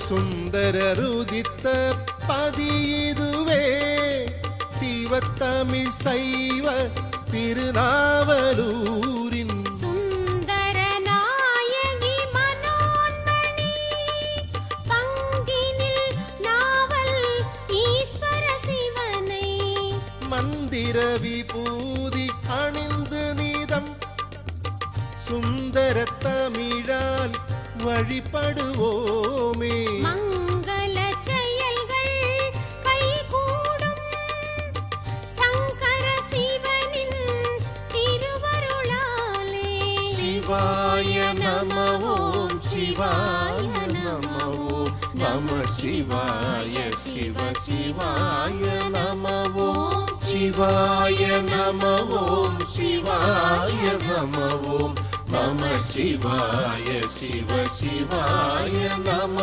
சுந்தரருதித்த பதிதுவே சிவத்தமிழ் சைவ திருநாவலூரின் சுந்தர நாயகி மனோன்மணி பங்கினில் நாவல் ஈஸ்வர சிவனை மந்திர விபூதி அணிந்து நீதம் சுந்தர தமிழால் வழிபடுவோமே. மங்கள செயல்கள் கைகூடும் சங்கர சிவனின் திருவருளாலே. சிவாய நம ஓம் சிவாய நம ஓம் நம சிவாய சிவ சிவாய நம ஓம் சிவாய நம ஓம் சிவாய நம ஓம் நம சிவாய சிவ சிவாய நம